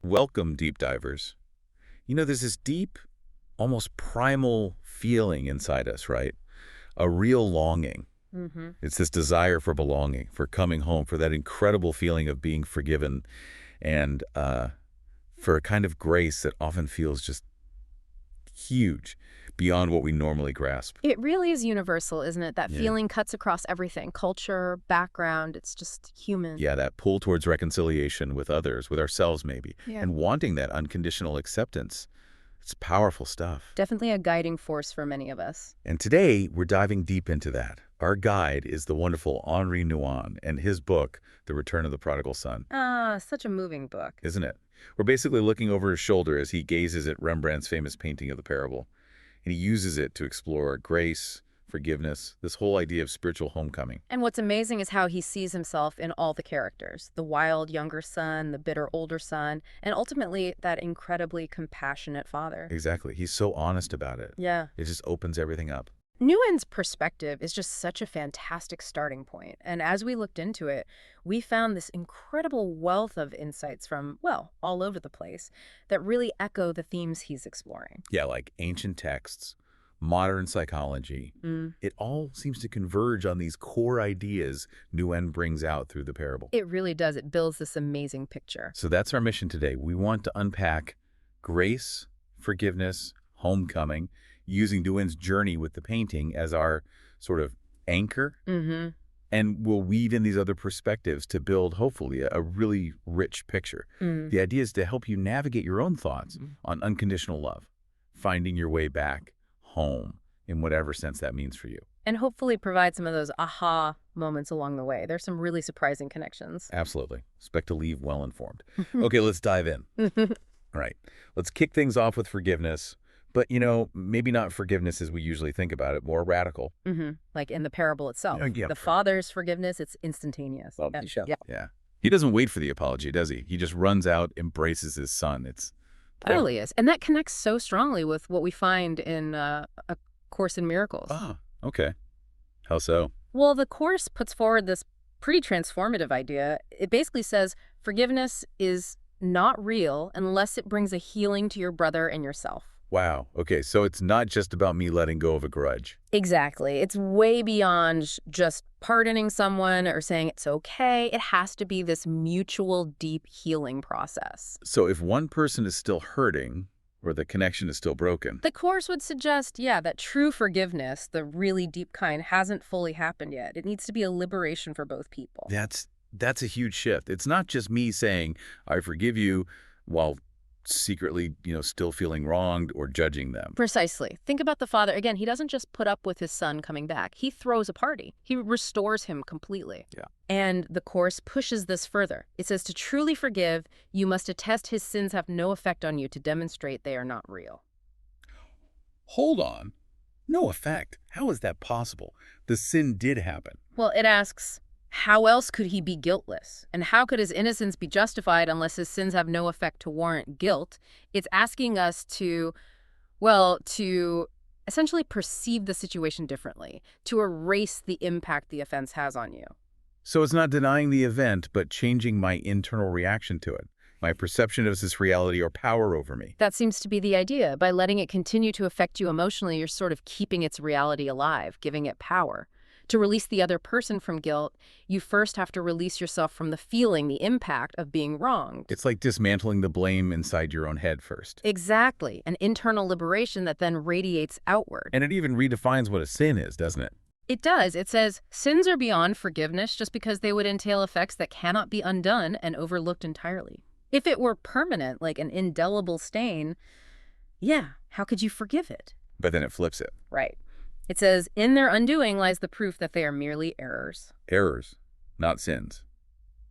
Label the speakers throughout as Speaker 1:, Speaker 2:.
Speaker 1: Welcome, deep divers. There's this deep, almost primal feeling inside us, right? A real longing. It's this desire for belonging, for coming home, for that incredible feeling of being forgiven, and for a kind of grace that often feels just huge, beyond what we normally grasp.
Speaker 2: It really is universal, isn't it? That
Speaker 1: Yeah.
Speaker 2: feeling cuts across everything. Culture, background, it's just human.
Speaker 1: Yeah, that pull towards reconciliation with others, with ourselves maybe,
Speaker 2: Yeah.
Speaker 1: and wanting that unconditional acceptance. It's powerful stuff.
Speaker 2: Definitely a guiding force for many of us.
Speaker 1: And today, we're diving deep into that. Our guide is the wonderful Henri Nouwen and his book, The Return of the Prodigal Son.
Speaker 2: Such a moving book.
Speaker 1: Isn't it? We're basically looking over his shoulder as he gazes at Rembrandt's famous painting of the parable. And he uses it to explore grace, forgiveness, this whole idea of spiritual homecoming.
Speaker 2: And what's amazing is how he sees himself in all the characters. The wild younger son, the bitter older son, and ultimately that incredibly compassionate father.
Speaker 1: Exactly. He's so honest about it.
Speaker 2: Yeah.
Speaker 1: It just opens everything up.
Speaker 2: Nouwen's perspective is just such a fantastic starting point. And as we looked into it, we found this incredible wealth of insights from, well, all over the place that really echo the themes he's exploring.
Speaker 1: Yeah, like ancient texts, modern psychology. It all seems to converge on these core ideas Nouwen brings out through the parable.
Speaker 2: It really does. It builds this amazing picture.
Speaker 1: So that's our mission today. We want to unpack grace, forgiveness, homecoming, using Nouwen's journey with the painting as our sort of anchor. And we'll weave in these other perspectives to build, hopefully, a really rich picture. The idea is to help you navigate your own thoughts on unconditional love, finding your way back home in whatever sense that means for you.
Speaker 2: And hopefully provide some of those aha moments along the way. There's some really surprising connections.
Speaker 1: Absolutely. Expect to leave well-informed. Okay, let's dive in. All right. Let's kick things off with forgiveness. But, maybe not forgiveness as we usually think about it, more radical.
Speaker 2: Like in the parable itself.
Speaker 1: Yeah,
Speaker 2: The father's forgiveness, it's instantaneous.
Speaker 1: Well,
Speaker 2: Yeah.
Speaker 1: Yeah. He doesn't wait for the apology, does he? He just runs out, embraces his son. It's
Speaker 2: Totally is. And that connects so strongly with what we find in A Course in Miracles.
Speaker 1: Ah, okay. How so?
Speaker 2: Well, the Course puts forward this pretty transformative idea. It basically says forgiveness is not real unless it brings a healing to your brother and yourself.
Speaker 1: Wow. Okay, so it's not just about me letting go of a grudge.
Speaker 2: Exactly. It's way beyond just pardoning someone or saying it's okay. It has to be this mutual, deep healing process.
Speaker 1: So if one person is still hurting, or the connection is still broken,
Speaker 2: The Course would suggest, that true forgiveness, the really deep kind, hasn't fully happened yet. It needs to be a liberation for both people.
Speaker 1: that's a huge shift. It's not just me saying, I forgive you, while secretly, still feeling wronged or judging them.
Speaker 2: Precisely. Think about the father. Again, he doesn't just put up with his son coming back. He throws a party. He restores him completely.
Speaker 1: Yeah.
Speaker 2: And the Course pushes this further. It says to truly forgive, you must attest his sins have no effect on you to demonstrate they are not real.
Speaker 1: Hold on. No effect. How is that possible? The sin did happen.
Speaker 2: Well, it asks, how else could he be guiltless? And how could his innocence be justified unless his sins have no effect to warrant guilt? It's asking us to essentially perceive the situation differently, to erase the impact the offense has on you.
Speaker 1: So it's not denying the event, but changing my internal reaction to it, my perception of this reality or power over me.
Speaker 2: That seems to be the idea. By letting it continue to affect you emotionally, you're sort of keeping its reality alive, giving it power. To release the other person from guilt, you first have to release yourself from the feeling, the impact of being wronged.
Speaker 1: It's like dismantling the blame inside your own head first.
Speaker 2: Exactly. An internal liberation that then radiates outward.
Speaker 1: And it even redefines what a sin is, doesn't it?
Speaker 2: It does. It says, sins are beyond forgiveness just because they would entail effects that cannot be undone and overlooked entirely. If it were permanent, like an indelible stain, how could you forgive it?
Speaker 1: But then it flips it.
Speaker 2: Right. It says, in their undoing lies the proof that they are merely errors.
Speaker 1: Errors, not sins.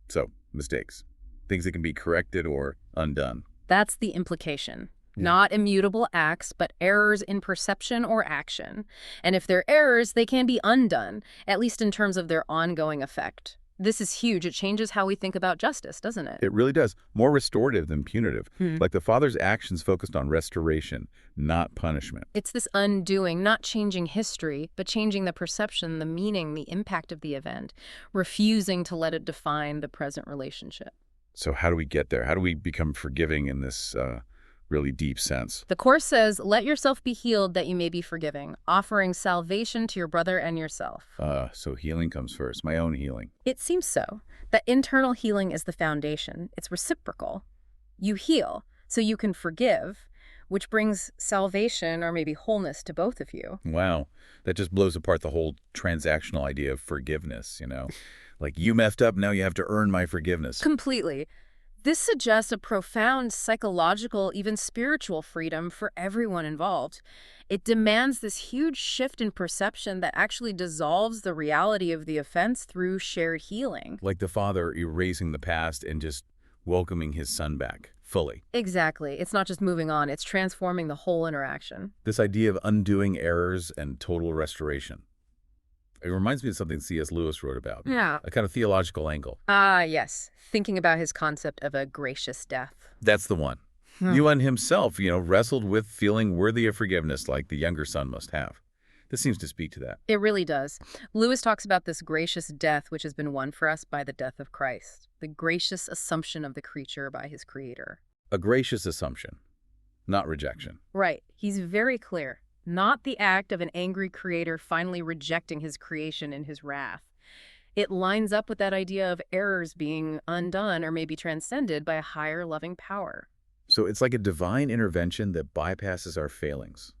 Speaker 1: So, mistakes. Things that can be corrected or undone.
Speaker 2: That's the implication. Not immutable acts, but errors in perception or action. And if they're errors, they can be undone, at least in terms of their ongoing effect. This is huge. It changes how we think about justice, doesn't it?
Speaker 1: It really does. More restorative than punitive. Like the father's actions focused on restoration, not punishment.
Speaker 2: It's this undoing, not changing history, but changing the perception, the meaning, the impact of the event, refusing to let it define the present relationship.
Speaker 1: So how do we get there? How do we become forgiving in this really deep sense?
Speaker 2: The Course says, let yourself be healed that you may be forgiving, offering salvation to your brother and yourself.
Speaker 1: So healing comes first, my own healing.
Speaker 2: It seems so. That internal healing is the foundation. It's reciprocal. You heal so you can forgive, which brings salvation or maybe wholeness to both of you.
Speaker 1: Wow. That just blows apart the whole transactional idea of forgiveness, you know? Like, you messed up, now you have to earn my forgiveness.
Speaker 2: Completely. This suggests a profound psychological, even spiritual freedom for everyone involved. It demands this huge shift in perception that actually dissolves the reality of the offense through shared healing.
Speaker 1: Like the father erasing the past and just welcoming his son back fully.
Speaker 2: Exactly. It's not just moving on, it's transforming the whole interaction.
Speaker 1: This idea of undoing errors and total restoration. It reminds me of something C.S. Lewis wrote about.
Speaker 2: Yeah.
Speaker 1: A kind of theological angle.
Speaker 2: Ah, yes. Thinking about his concept of a gracious death.
Speaker 1: That's the one. Nouwen himself, wrestled with feeling worthy of forgiveness like the younger son must have. This seems to speak to that.
Speaker 2: It really does. Lewis talks about this gracious death which has been won for us by the death of Christ, the gracious assumption of the creature by his creator.
Speaker 1: A gracious assumption, not rejection.
Speaker 2: Right. He's very clear. Not the act of an angry creator finally rejecting his creation in his wrath. It lines up with that idea of errors being undone or maybe transcended by a higher loving power.
Speaker 1: So it's like a divine intervention that bypasses our failings.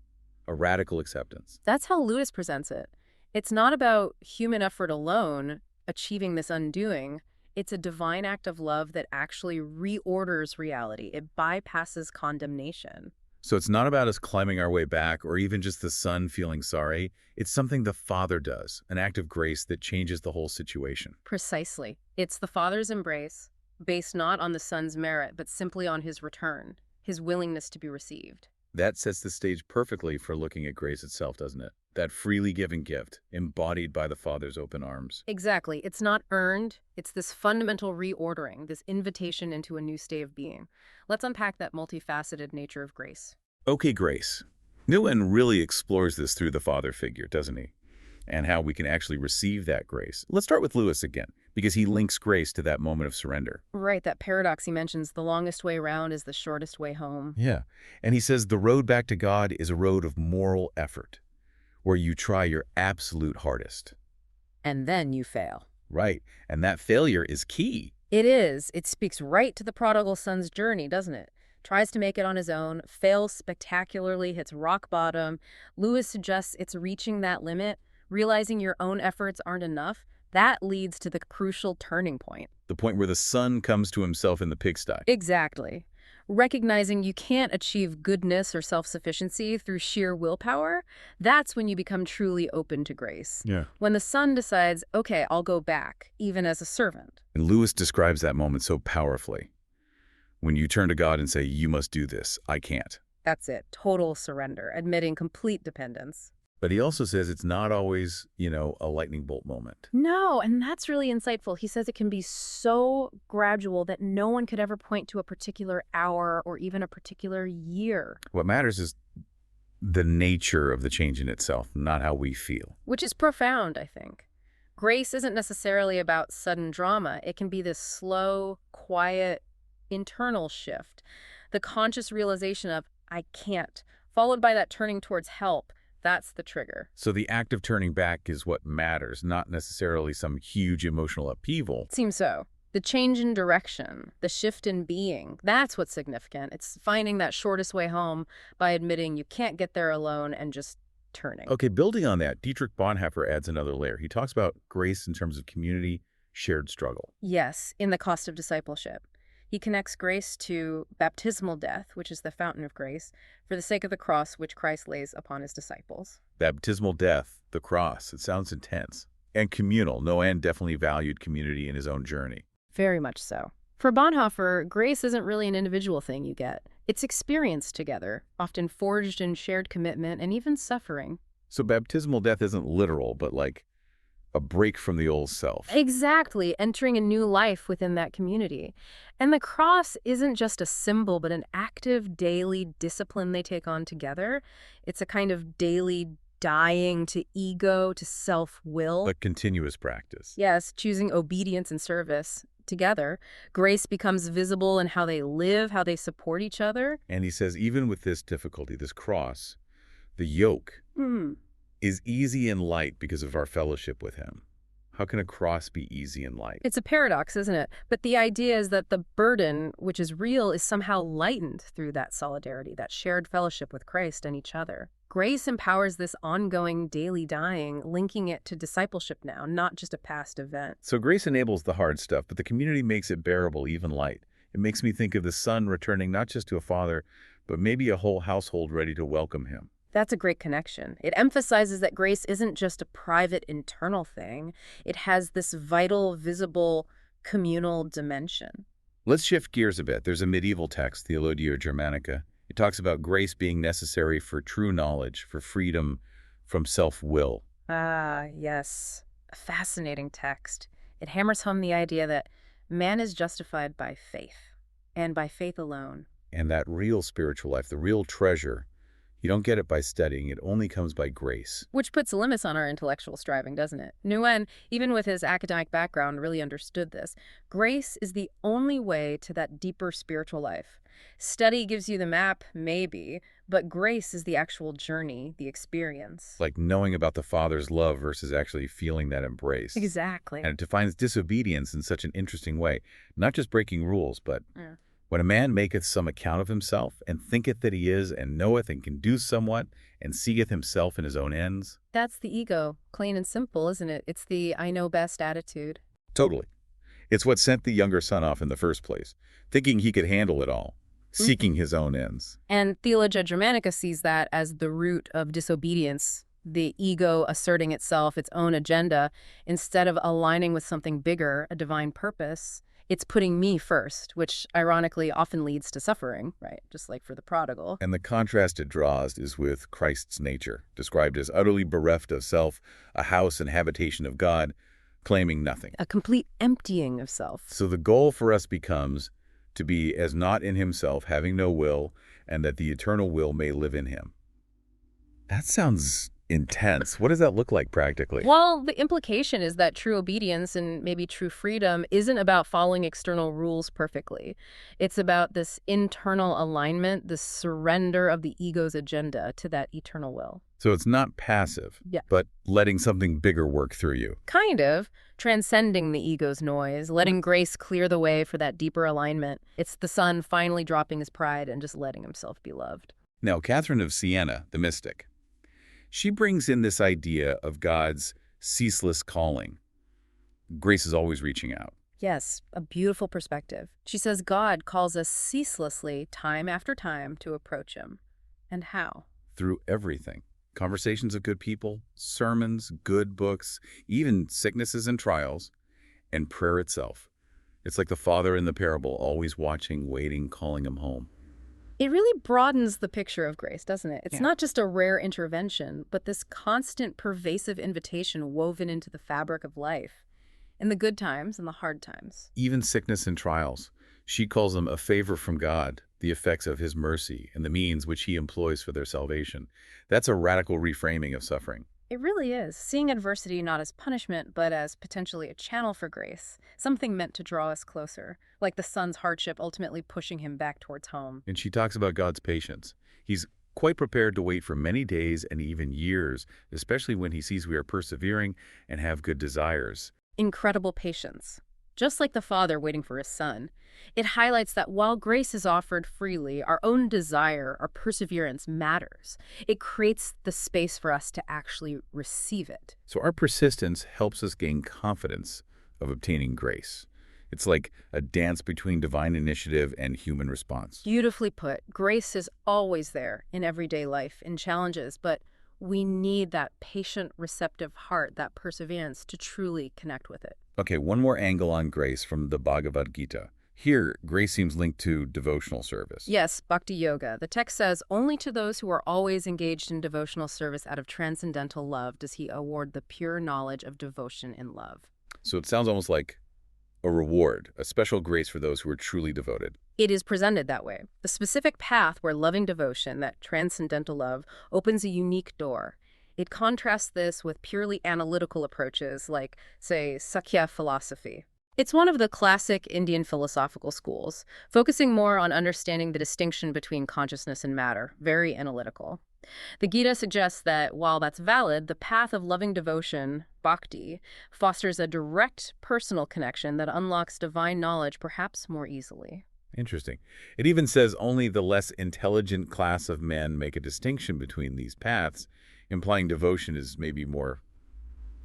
Speaker 1: A radical acceptance.
Speaker 2: That's how Lewis presents it. It's not about human effort alone achieving this undoing. It's a divine act of love that actually reorders reality. It bypasses condemnation.
Speaker 1: So it's not about us climbing our way back or even just the son feeling sorry. It's something the Father does, an act of grace that changes the whole situation.
Speaker 2: Precisely. It's the Father's embrace, based not on the Son's merit, but simply on his return, his willingness to be received.
Speaker 1: That sets the stage perfectly for looking at grace itself, doesn't it? That freely given gift, embodied by the Father's open arms.
Speaker 2: Exactly. It's not earned. It's this fundamental reordering, this invitation into a new state of being. Let's unpack that multifaceted nature of grace.
Speaker 1: Okay, grace. Nouwen really explores this through the Father figure, doesn't he? And how we can actually receive that grace. Let's start with Lewis again, because he links grace to that moment of surrender.
Speaker 2: Right, that paradox he mentions, the longest way around is the shortest way home.
Speaker 1: Yeah, and he says the road back to God is a road of moral effort, where you try your absolute hardest.
Speaker 2: And then you fail.
Speaker 1: Right, and that failure is key.
Speaker 2: It is. It speaks right to the prodigal son's journey, doesn't it? Tries to make it on his own, fails spectacularly, hits rock bottom. Lewis suggests it's reaching that limit, realizing your own efforts aren't enough. That leads to the crucial turning point.
Speaker 1: The point where the son comes to himself in the pigsty.
Speaker 2: Exactly. Recognizing you can't achieve goodness or self-sufficiency through sheer willpower, that's when you become truly open to grace.
Speaker 1: Yeah.
Speaker 2: When the son decides, okay, I'll go back, even as a servant.
Speaker 1: And Lewis describes that moment so powerfully. When you turn to God and say, you must do this, I can't.
Speaker 2: That's it. Total surrender, admitting complete dependence.
Speaker 1: But he also says it's not always, a lightning bolt moment.
Speaker 2: No, and that's really insightful. He says it can be so gradual that no one could ever point to a particular hour or even a particular year.
Speaker 1: What matters is the nature of the change in itself, not how we feel.
Speaker 2: Which is profound, I think. Grace isn't necessarily about sudden drama. It can be this slow, quiet, internal shift. The conscious realization of, I can't, followed by that turning towards help. That's the trigger.
Speaker 1: So the act of turning back is what matters, not necessarily some huge emotional upheaval.
Speaker 2: It seems so. The change in direction, the shift in being, that's what's significant. It's finding that shortest way home by admitting you can't get there alone and just turning.
Speaker 1: Okay, building on that, Dietrich Bonhoeffer adds another layer. He talks about grace in terms of community, shared struggle.
Speaker 2: Yes, in The Cost of Discipleship. He connects grace to baptismal death, which is the fountain of grace, for the sake of the cross which Christ lays upon his disciples.
Speaker 1: Baptismal death, the cross, it sounds intense. And communal. Nouwen definitely valued community in his own journey.
Speaker 2: Very much so. For Bonhoeffer, grace isn't really an individual thing you get. It's experienced together, often forged in shared commitment and even suffering.
Speaker 1: So baptismal death isn't literal, but like a break from the old self.
Speaker 2: Exactly, entering a new life within that community. And the cross isn't just a symbol, but an active daily discipline they take on together. It's a kind of daily dying to ego, to self-will.
Speaker 1: A continuous practice.
Speaker 2: Yes, choosing obedience and service. together. Grace becomes visible in how they live, how they support each other.
Speaker 1: And he says, even with this difficulty, this cross, the yoke is easy and light because of our fellowship with him. How can a cross be easy and light?
Speaker 2: It's a paradox, isn't it? But the idea is that the burden, which is real, is somehow lightened through that solidarity, that shared fellowship with Christ and each other. Grace empowers this ongoing daily dying, linking it to discipleship now, not just a past event.
Speaker 1: So grace enables the hard stuff, but the community makes it bearable, even light. It makes me think of the son returning not just to a father, but maybe a whole household ready to welcome him.
Speaker 2: That's a great connection. It emphasizes that grace isn't just a private internal thing. It has this vital, visible, communal dimension.
Speaker 1: Let's shift gears a bit. There's a medieval text, Theologia Germanica. It talks about grace being necessary for true knowledge, for freedom from self-will.
Speaker 2: Ah, yes. A fascinating text. It hammers home the idea that man is justified by faith, and by faith alone.
Speaker 1: And that real spiritual life, the real treasure, you don't get it by studying. It only comes by grace.
Speaker 2: Which puts limits on our intellectual striving, doesn't it? Nouwen, even with his academic background, really understood this. Grace is the only way to that deeper spiritual life. Study gives you the map, maybe, but grace is the actual journey, the experience.
Speaker 1: Like knowing about the Father's love versus actually feeling that embrace.
Speaker 2: Exactly.
Speaker 1: And it defines disobedience in such an interesting way. Not just breaking rules, but when a man maketh some account of himself, and thinketh that he is, and knoweth, and can do somewhat, and seeketh himself in his own ends.
Speaker 2: That's the ego, plain and simple, isn't it? It's the I know best attitude.
Speaker 1: Totally. It's what sent the younger son off in the first place, thinking he could handle it all, seeking his own ends.
Speaker 2: And Theologia Germanica sees that as the root of disobedience, the ego asserting itself, its own agenda, instead of aligning with something bigger, a divine purpose. It's putting me first, which ironically often leads to suffering, right? Just like for the prodigal.
Speaker 1: And the contrast it draws is with Christ's nature, described as utterly bereft of self, a house and habitation of God, claiming nothing.
Speaker 2: A complete emptying of self.
Speaker 1: So the goal for us becomes to be as not in himself, having no will, and that the eternal will may live in him. That sounds intense. What does that look like practically?
Speaker 2: Well, the implication is that true obedience and maybe true freedom isn't about following external rules perfectly. It's about this internal alignment, the surrender of the ego's agenda to that eternal will.
Speaker 1: So it's not passive, but letting something bigger work through you.
Speaker 2: Kind of. Transcending the ego's noise, letting grace clear the way for that deeper alignment. It's the son finally dropping his pride and just letting himself be loved.
Speaker 1: Now, Catherine of Siena, the mystic, she brings in this idea of God's ceaseless calling. Grace is always reaching out.
Speaker 2: Yes, a beautiful perspective. She says God calls us ceaselessly, time after time, to approach him. And how?
Speaker 1: Through everything. Conversations of good people, sermons, good books, even sicknesses and trials, and prayer itself. It's like the father in the parable, always watching, waiting, calling him home.
Speaker 2: It really broadens the picture of grace, doesn't it? It's not just a rare intervention, but this constant, pervasive invitation woven into the fabric of life, in the good times and the hard times.
Speaker 1: Even sickness and trials. She calls them a favor from God, the effects of his mercy, and the means which he employs for their salvation. That's a radical reframing of suffering.
Speaker 2: It really is, seeing adversity not as punishment, but as potentially a channel for grace, something meant to draw us closer, like the son's hardship ultimately pushing him back towards home.
Speaker 1: And she talks about God's patience. He's quite prepared to wait for many days and even years, especially when he sees we are persevering and have good desires.
Speaker 2: Incredible patience. Just like the father waiting for his son, it highlights that while grace is offered freely, our own desire, our perseverance matters. It creates the space for us to actually receive it.
Speaker 1: So our persistence helps us gain confidence of obtaining grace. It's like a dance between divine initiative and human response.
Speaker 2: Beautifully put. Grace is always there in everyday life, in challenges, but we need that patient, receptive heart, that perseverance to truly connect with it.
Speaker 1: Okay, one more angle on grace from the Bhagavad Gita. Here, grace seems linked to devotional service.
Speaker 2: Yes, bhakti yoga. The text says, only to those who are always engaged in devotional service out of transcendental love does he award the pure knowledge of devotion in love.
Speaker 1: So it sounds almost like a reward, a special grace for those who are truly devoted.
Speaker 2: It is presented that way. The specific path where loving devotion, that transcendental love, opens a unique door. It contrasts this with purely analytical approaches like, say, Sakya philosophy. It's one of the classic Indian philosophical schools, focusing more on understanding the distinction between consciousness and matter, very analytical. The Gita suggests that while that's valid, the path of loving devotion, bhakti, fosters a direct personal connection that unlocks divine knowledge perhaps more easily.
Speaker 1: Interesting. It even says only the less intelligent class of men make a distinction between these paths, implying devotion is maybe more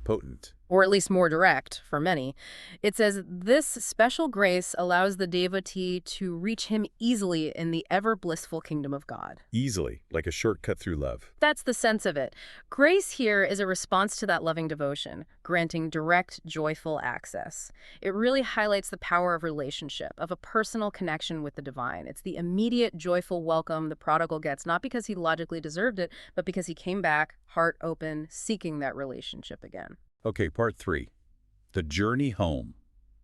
Speaker 1: potent.
Speaker 2: Or at least more direct for many. It says this special grace allows the devotee to reach him easily in the ever blissful kingdom of God.
Speaker 1: Easily, like a shortcut through love.
Speaker 2: That's the sense of it. Grace here is a response to that loving devotion, granting direct, joyful access. It really highlights the power of relationship, of a personal connection with the divine. It's the immediate, joyful welcome the prodigal gets, not because he logically deserved it, but because he came back, heart open, seeking that relationship again.
Speaker 1: Okay, part 3. The journey home.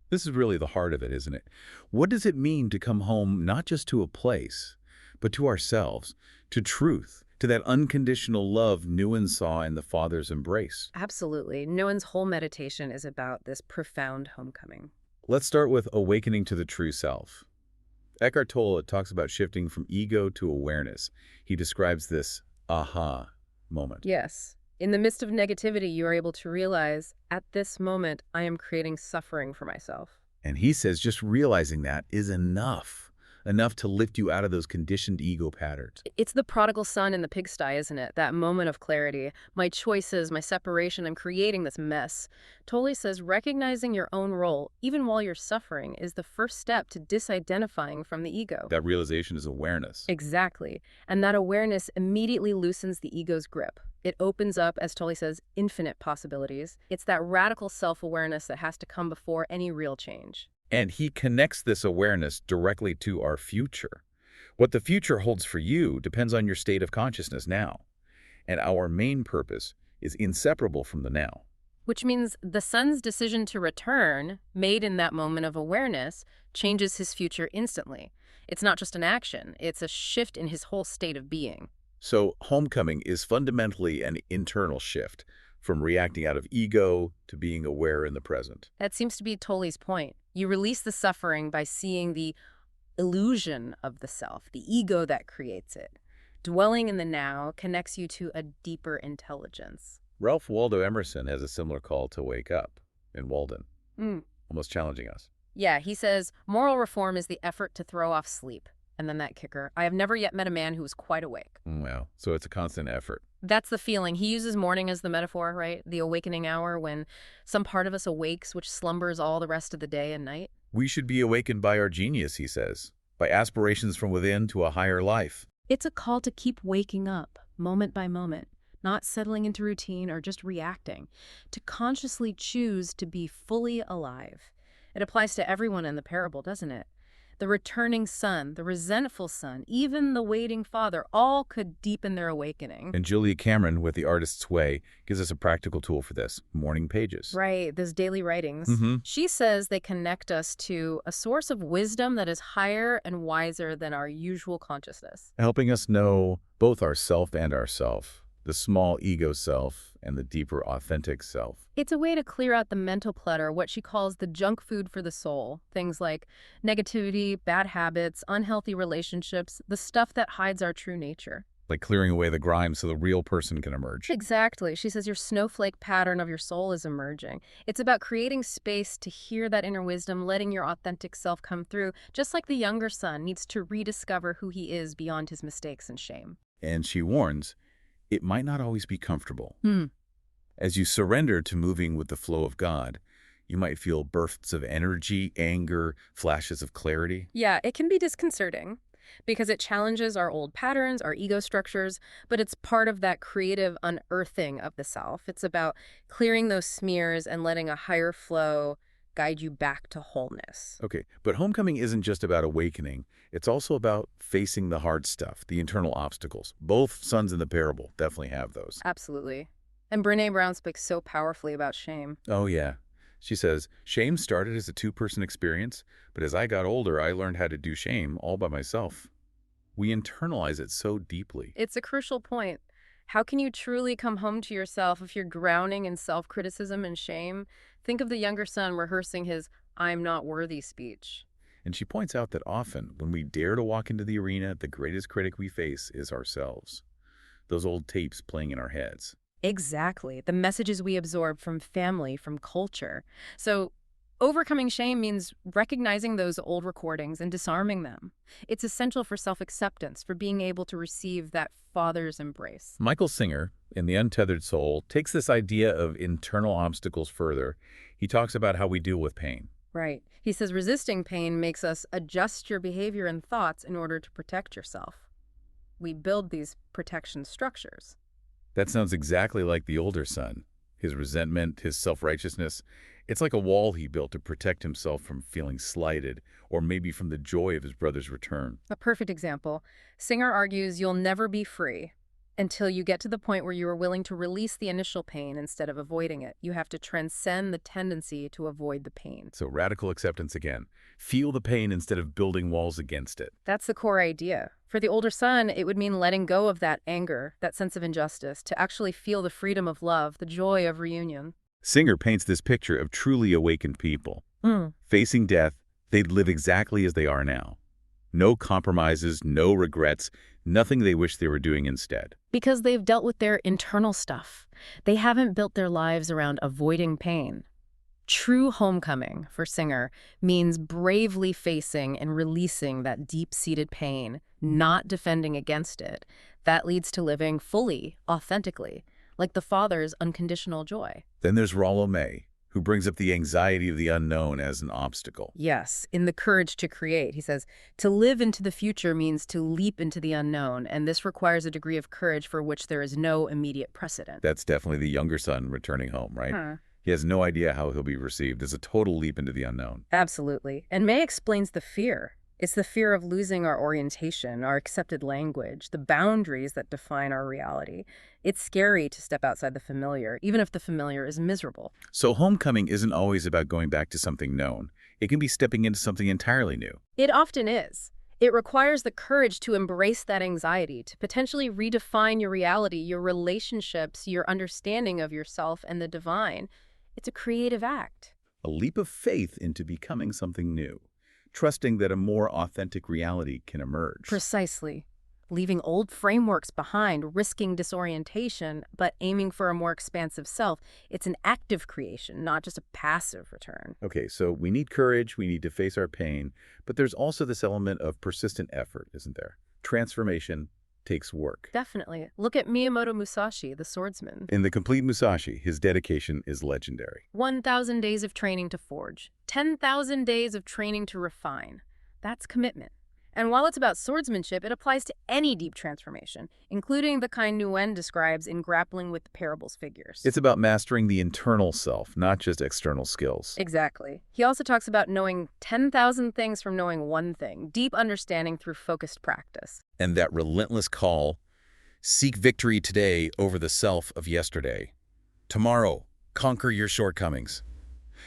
Speaker 1: This is really the heart of it, isn't it? What does it mean to come home not just to a place, but to ourselves, to truth, to that unconditional love Nouwen saw in the Father's embrace?
Speaker 2: Absolutely. Nouwen's whole meditation is about this profound homecoming.
Speaker 1: Let's start with awakening to the true self. Eckhart Tolle talks about shifting from ego to awareness. He describes this aha moment.
Speaker 2: Yes. In the midst of negativity, you are able to realize, at this moment, I am creating suffering for myself.
Speaker 1: And he says just realizing that is enough to lift you out of those conditioned ego patterns.
Speaker 2: It's the prodigal son in the pigsty, isn't it? That moment of clarity. My choices, my separation, I'm creating this mess. Tolle says recognizing your own role, even while you're suffering, is the first step to disidentifying from the ego.
Speaker 1: That realization is awareness.
Speaker 2: Exactly. And that awareness immediately loosens the ego's grip. It opens up, as Tolle says, infinite possibilities. It's that radical self-awareness that has to come before any real change.
Speaker 1: And he connects this awareness directly to our future. What the future holds for you depends on your state of consciousness now. And our main purpose is inseparable from the now.
Speaker 2: Which means the son's decision to return, made in that moment of awareness, changes his future instantly. It's not just an action, it's a shift in his whole state of being.
Speaker 1: So homecoming is fundamentally an internal shift, from reacting out of ego to being aware in the present.
Speaker 2: That seems to be Tolle's point. You release the suffering by seeing the illusion of the self, the ego that creates it. Dwelling in the now connects you to a deeper intelligence.
Speaker 1: Ralph Waldo Emerson has a similar call to wake up in Walden, almost challenging us.
Speaker 2: Yeah, he says, moral reform is the effort to throw off sleep. And then that kicker, I have never yet met a man who is quite awake.
Speaker 1: Well, so it's a constant effort.
Speaker 2: That's the feeling. He uses morning as the metaphor, right? The awakening hour when some part of us awakes, which slumbers all the rest of the day and night.
Speaker 1: We should be awakened by our genius, he says, by aspirations from within to a higher life.
Speaker 2: It's a call to keep waking up, moment by moment, not settling into routine or just reacting, to consciously choose to be fully alive. It applies to everyone in the parable, doesn't it? The returning son, the resentful son, even the waiting father, all could deepen their awakening.
Speaker 1: And Julia Cameron, with The Artist's Way, gives us a practical tool for this, morning pages.
Speaker 2: Right, those daily writings. She says they connect us to a source of wisdom that is higher and wiser than our usual consciousness.
Speaker 1: Helping us know both ourself and ourself, the small ego self and the deeper authentic self.
Speaker 2: It's a way to clear out the mental clutter, what she calls the junk food for the soul. Things like negativity, bad habits, unhealthy relationships, the stuff that hides our true nature.
Speaker 1: Like clearing away the grime so the real person can emerge.
Speaker 2: Exactly. She says your snowflake pattern of your soul is emerging. It's about creating space to hear that inner wisdom, letting your authentic self come through, just like the younger son needs to rediscover who he is beyond his mistakes and shame.
Speaker 1: And she warns, it might not always be comfortable. As you surrender to moving with the flow of God, you might feel bursts of energy, anger, flashes of clarity.
Speaker 2: Yeah, it can be disconcerting because it challenges our old patterns, our ego structures, but it's part of that creative unearthing of the self. It's about clearing those smears and letting a higher flow guide you back to wholeness.
Speaker 1: Okay, but homecoming isn't just about awakening. It's also about facing the hard stuff, the internal obstacles. Both sons in the parable definitely have those.
Speaker 2: Absolutely. And Brené Brown speaks so powerfully about shame.
Speaker 1: Oh, yeah. She says, shame started as a two-person experience, but as I got older, I learned how to do shame all by myself. We internalize it so deeply.
Speaker 2: It's a crucial point. How can you truly come home to yourself if you're drowning in self-criticism and shame? Think of the younger son rehearsing his "I'm not worthy" speech.
Speaker 1: And she points out that often, when we dare to walk into the arena, the greatest critic we face is ourselves. Those old tapes playing in our heads.
Speaker 2: Exactly. The messages we absorb from family, from culture. So overcoming shame means recognizing those old recordings and disarming them. It's essential for self-acceptance, for being able to receive that father's embrace.
Speaker 1: Michael Singer, in The Untethered Soul, takes this idea of internal obstacles further. He talks about how we deal with pain.
Speaker 2: Right. He says resisting pain makes us adjust your behavior and thoughts in order to protect yourself. We build these protection structures.
Speaker 1: That sounds exactly like the older son. His resentment, his self-righteousness. It's like a wall he built to protect himself from feeling slighted, or maybe from the joy of his brother's return.
Speaker 2: A perfect example. Singer argues you'll never be free until you get to the point where you are willing to release the initial pain instead of avoiding it. You have to transcend the tendency to avoid the pain.
Speaker 1: So radical acceptance again. Feel the pain instead of building walls against it.
Speaker 2: That's the core idea. For the older son, it would mean letting go of that anger, that sense of injustice, to actually feel the freedom of love, the joy of reunion.
Speaker 1: Singer paints this picture of truly awakened people. Facing death, they'd live exactly as they are now. No compromises, no regrets, nothing they wish they were doing instead.
Speaker 2: Because they've dealt with their internal stuff. They haven't built their lives around avoiding pain. True homecoming, for Singer, means bravely facing and releasing that deep-seated pain, not defending against it. That leads to living fully, authentically, like the father's unconditional joy.
Speaker 1: Then there's Rollo May, who brings up the anxiety of the unknown as an obstacle.
Speaker 2: Yes, in The Courage to Create, he says, to live into the future means to leap into the unknown, and this requires a degree of courage for which there is no immediate precedent.
Speaker 1: That's definitely the younger son returning home, right? He has no idea how he'll be received. It's a total leap into the unknown.
Speaker 2: Absolutely. And May explains the fear. It's the fear of losing our orientation, our accepted language, the boundaries that define our reality. It's scary to step outside the familiar, even if the familiar is miserable.
Speaker 1: So homecoming isn't always about going back to something known. It can be stepping into something entirely new.
Speaker 2: It often is. It requires the courage to embrace that anxiety, to potentially redefine your reality, your relationships, your understanding of yourself and the divine. It's a creative act.
Speaker 1: A leap of faith into becoming something new, trusting that a more authentic reality can emerge.
Speaker 2: Precisely. Leaving old frameworks behind, risking disorientation, but aiming for a more expansive self. It's an active creation, not just a passive return.
Speaker 1: Okay, so we need courage, we need to face our pain, but there's also this element of persistent effort, isn't there? Transformation takes work.
Speaker 2: Definitely. Look at Miyamoto Musashi, the swordsman.
Speaker 1: In The Complete Musashi, his dedication is legendary.
Speaker 2: 1,000 days of training to forge, 10,000 days of training to refine. That's commitment. And while it's about swordsmanship, it applies to any deep transformation, including the kind Nouwen describes in Grappling with the Parable's Figures.
Speaker 1: It's about mastering the internal self, not just external skills.
Speaker 2: Exactly. He also talks about knowing 10,000 things from knowing one thing, deep understanding through focused practice.
Speaker 1: And that relentless call, seek victory today over the self of yesterday. Tomorrow, conquer your shortcomings.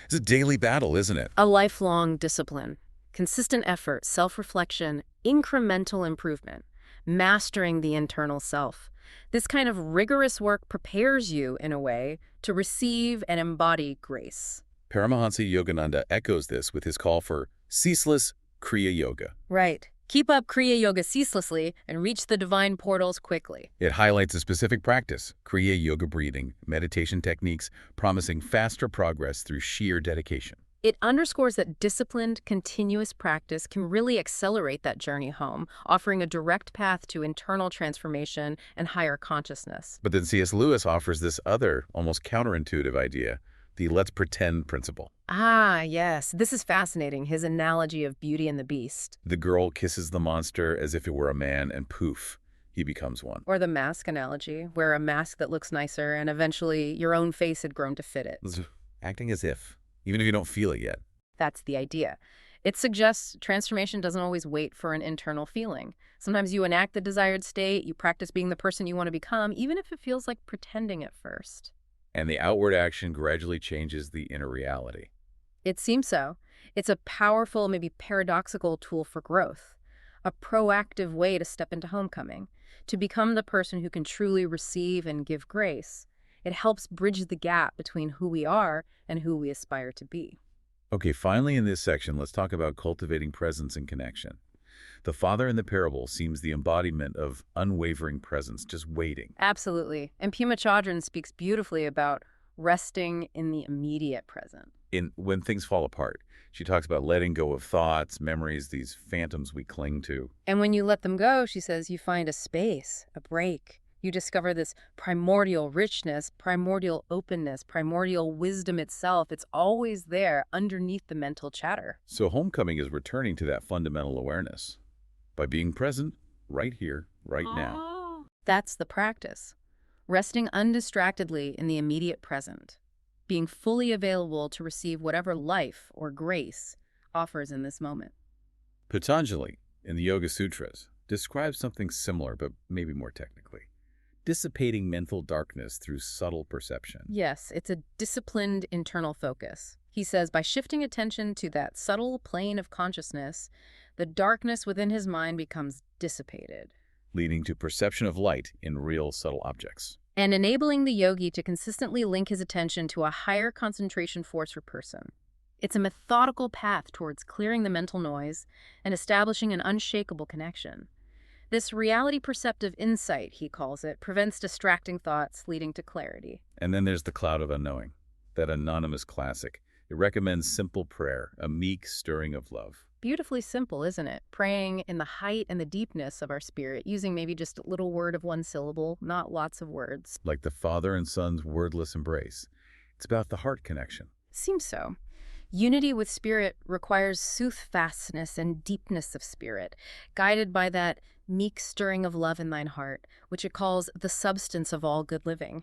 Speaker 1: It's a daily battle, isn't it?
Speaker 2: A lifelong discipline. Consistent effort, self-reflection, incremental improvement, mastering the internal self. This kind of rigorous work prepares you, in a way, to receive and embody grace.
Speaker 1: Paramahansa Yogananda echoes this with his call for ceaseless Kriya Yoga.
Speaker 2: Right. Keep up Kriya Yoga ceaselessly and reach the divine portals quickly.
Speaker 1: It highlights a specific practice, Kriya Yoga breathing, meditation techniques, promising faster progress through sheer dedication.
Speaker 2: It underscores that disciplined, continuous practice can really accelerate that journey home, offering a direct path to internal transformation and higher consciousness.
Speaker 1: But then C.S. Lewis offers this other, almost counterintuitive idea, the let's pretend principle.
Speaker 2: Ah, yes. This is fascinating, his analogy of Beauty and the Beast.
Speaker 1: The girl kisses the monster as if it were a man, and poof, he becomes one.
Speaker 2: Or the mask analogy, where a mask that looks nicer and eventually your own face had grown to fit it.
Speaker 1: Acting as if, even if you don't feel it yet.
Speaker 2: That's the idea. It suggests transformation doesn't always wait for an internal feeling. Sometimes you enact the desired state, you practice being the person you want to become, even if it feels like pretending at first.
Speaker 1: And the outward action gradually changes the inner reality.
Speaker 2: It seems so. It's a powerful, maybe paradoxical tool for growth, a proactive way to step into homecoming, to become the person who can truly receive and give grace. It helps bridge the gap between who we are and who we aspire to be.
Speaker 1: Okay, finally in this section, let's talk about cultivating presence and connection. The father in the parable seems the embodiment of unwavering presence, just waiting.
Speaker 2: Absolutely. And Pema Chodron speaks beautifully about resting in the immediate present.
Speaker 1: When things fall apart, she talks about letting go of thoughts, memories, these phantoms we cling to.
Speaker 2: And when you let them go, she says, you find a space, a break. You discover this primordial richness, primordial openness, primordial wisdom itself. It's always there underneath the mental chatter.
Speaker 1: So homecoming is returning to that fundamental awareness by being present right here, right now.
Speaker 2: That's the practice. Resting undistractedly in the immediate present. Being fully available to receive whatever life or grace offers in this moment.
Speaker 1: Patanjali, in the Yoga Sutras, describes something similar, but maybe more technically. Dissipating mental darkness through subtle perception.
Speaker 2: Yes, it's a disciplined internal focus. He says by shifting attention to that subtle plane of consciousness, the darkness within his mind becomes dissipated,
Speaker 1: leading to perception of light in real subtle objects.
Speaker 2: And enabling the yogi to consistently link his attention to a higher concentration force or person. It's a methodical path towards clearing the mental noise and establishing an unshakable connection. This reality-perceptive insight, he calls it, prevents distracting thoughts, leading to clarity.
Speaker 1: And then there's the cloud of unknowing, that anonymous classic. It recommends simple prayer, a meek stirring of love.
Speaker 2: Beautifully simple, isn't it? Praying in the height and the deepness of our spirit, using maybe just a little word of one syllable, not lots of words.
Speaker 1: Like the father and son's wordless embrace. It's about the heart connection.
Speaker 2: Seems so. Unity with spirit requires soothfastness and deepness of spirit, guided by that meek stirring of love in thine heart, which it calls the substance of all good living.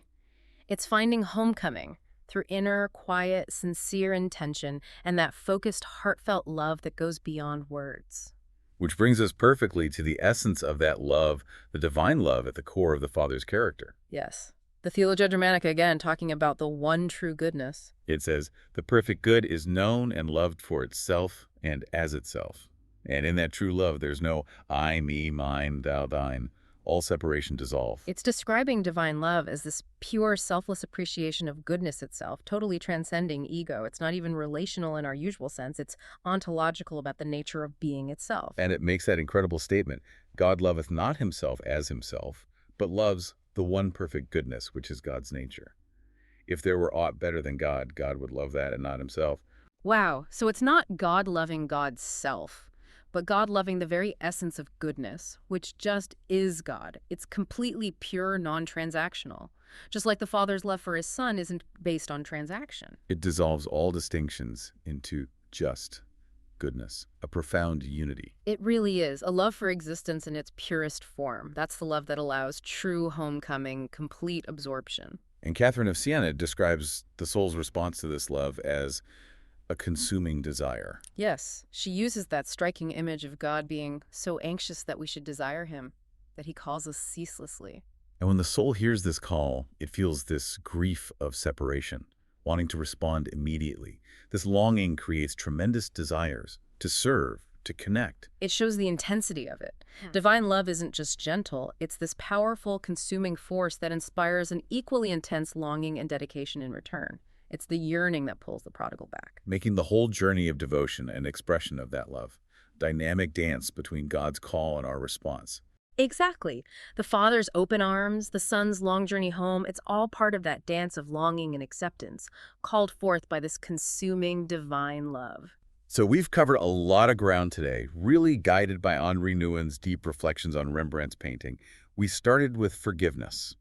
Speaker 2: It's finding homecoming through inner, quiet, sincere intention and that focused, heartfelt love that goes beyond words.
Speaker 1: Which brings us perfectly to the essence of that love, the divine love at the core of the Father's character.
Speaker 2: Yes. The Theologia Germanica again talking about the one true goodness.
Speaker 1: It says, the perfect good is known and loved for itself and as itself. And in that true love, there's no I, me, mine, thou, thine. All separation dissolve.
Speaker 2: It's describing divine love as this pure, selfless appreciation of goodness itself, totally transcending ego. It's not even relational in our usual sense. It's ontological about the nature of being itself.
Speaker 1: And it makes that incredible statement, God loveth not himself as himself, but loves the one perfect goodness, which is God's nature. If there were aught better than God, God would love that and not himself.
Speaker 2: Wow, so it's not God loving God's self, but God loving the very essence of goodness, which just is God. It's completely pure, non-transactional. Just like the Father's love for his Son isn't based on transaction.
Speaker 1: It dissolves all distinctions into just goodness, a profound unity.
Speaker 2: It really is. A love for existence in its purest form. That's the love that allows true homecoming, complete absorption.
Speaker 1: And Catherine of Siena describes the soul's response to this love as a consuming desire.
Speaker 2: Yes, she uses that striking image of God being so anxious that we should desire him, that he calls us ceaselessly.
Speaker 1: And when the soul hears this call, it feels this grief of separation, wanting to respond immediately. This longing creates tremendous desires to serve, to connect.
Speaker 2: It shows the intensity of it. Divine love isn't just gentle, it's this powerful, consuming force that inspires an equally intense longing and dedication in return. It's the yearning that pulls the prodigal back.
Speaker 1: Making the whole journey of devotion an expression of that love. Dynamic dance between God's call and our response.
Speaker 2: Exactly. The Father's open arms, the Son's long journey home, it's all part of that dance of longing and acceptance, called forth by this consuming divine love.
Speaker 1: So we've covered a lot of ground today, really guided by Henri Nouwen's deep reflections on Rembrandt's painting. We started with forgiveness.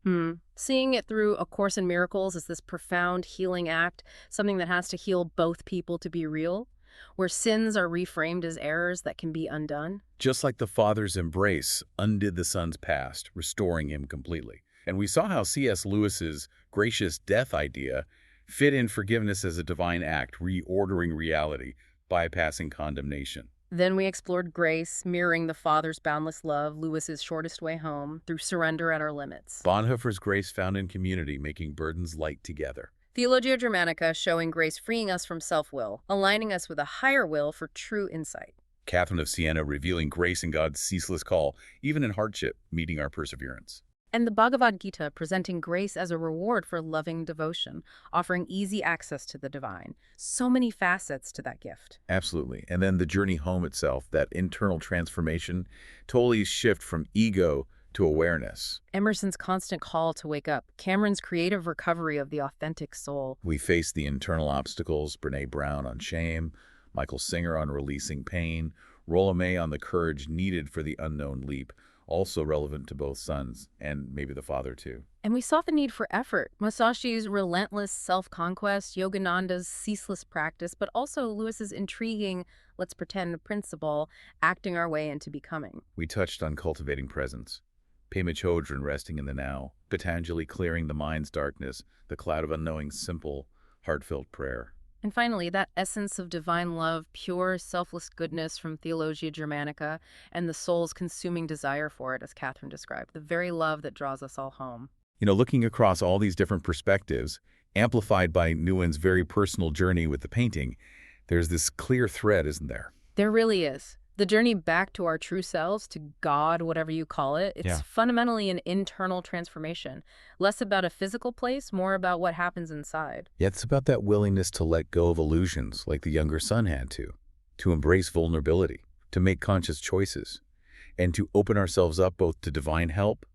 Speaker 2: Seeing it through A Course in Miracles as this profound healing act, something that has to heal both people to be real, where sins are reframed as errors that can be undone.
Speaker 1: Just like the Father's embrace undid the Son's past, restoring him completely. And we saw how C.S. Lewis's gracious death idea fit in forgiveness as a divine act, reordering reality, bypassing condemnation.
Speaker 2: Then we explored grace, mirroring the Father's boundless love, Lewis's shortest way home, through surrender at our limits.
Speaker 1: Bonhoeffer's grace found in community, making burdens light together.
Speaker 2: Theologia Germanica showing grace freeing us from self-will, aligning us with a higher will for true insight.
Speaker 1: Catherine of Siena revealing grace in God's ceaseless call, even in hardship, meeting our perseverance.
Speaker 2: And the Bhagavad Gita presenting grace as a reward for loving devotion, offering easy access to the divine. So many facets to that gift.
Speaker 1: Absolutely. And then the journey home itself, that internal transformation, totally shift from ego to awareness.
Speaker 2: Emerson's constant call to wake up, Cameron's creative recovery of the authentic soul.
Speaker 1: We face the internal obstacles, Brene Brown on shame, Michael Singer on releasing pain, Rolla May on the courage needed for the unknown leap, also relevant to both sons and maybe the father too.
Speaker 2: And we saw the need for effort. Musashi's relentless self-conquest, Yogananda's ceaseless practice, but also Lewis's intriguing, let's pretend, principle, acting our way into becoming.
Speaker 1: We touched on cultivating presence, Pema Chodron resting in the now, Patanjali clearing the mind's darkness, the cloud of unknowing simple, heartfelt prayer.
Speaker 2: And finally, that essence of divine love, pure, selfless goodness from Theologia Germanica, and the soul's consuming desire for it, as Catherine described, the very love that draws us all home.
Speaker 1: Looking across all these different perspectives, amplified by Nouwen's very personal journey with the painting, there's this clear thread, isn't there?
Speaker 2: There really is. The journey back to our true selves, to God, whatever you call it, it's fundamentally an internal transformation. Less about a physical place, more about what happens inside.
Speaker 1: Yeah, it's about that willingness to let go of illusions like the younger son had to embrace vulnerability, to make conscious choices, and to open ourselves up both to divine help,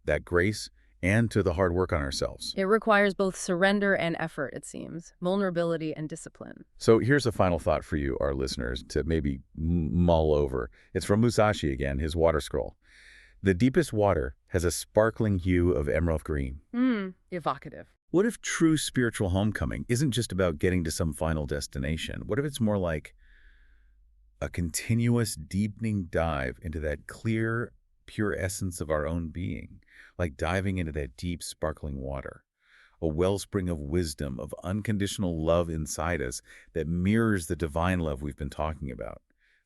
Speaker 1: that grace, and to the hard work on ourselves.
Speaker 2: It requires both surrender and effort, it seems, vulnerability and discipline.
Speaker 1: So here's a final thought for you, our listeners, to maybe mull over. It's from Musashi again, his water scroll. The deepest water has a sparkling hue of emerald green.
Speaker 2: Evocative.
Speaker 1: What if true spiritual homecoming isn't just about getting to some final destination? What if it's more like a continuous deepening dive into that clear, pure essence of our own being? Like diving into that deep, sparkling water, a wellspring of wisdom, of unconditional love inside us that mirrors the divine love we've been talking about.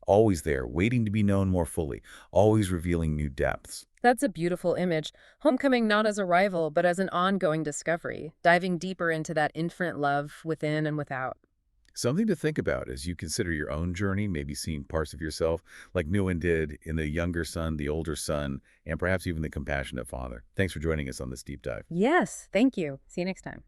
Speaker 1: Always there, waiting to be known more fully, always revealing new depths.
Speaker 2: That's a beautiful image. Homecoming not as a rival, but as an ongoing discovery, diving deeper into that infinite love within and without.
Speaker 1: Something to think about as you consider your own journey, maybe seeing parts of yourself like Nouwen did in the younger son, the older son, and perhaps even the compassionate father. Thanks for joining us on this deep dive.
Speaker 2: Yes, thank you. See you next time.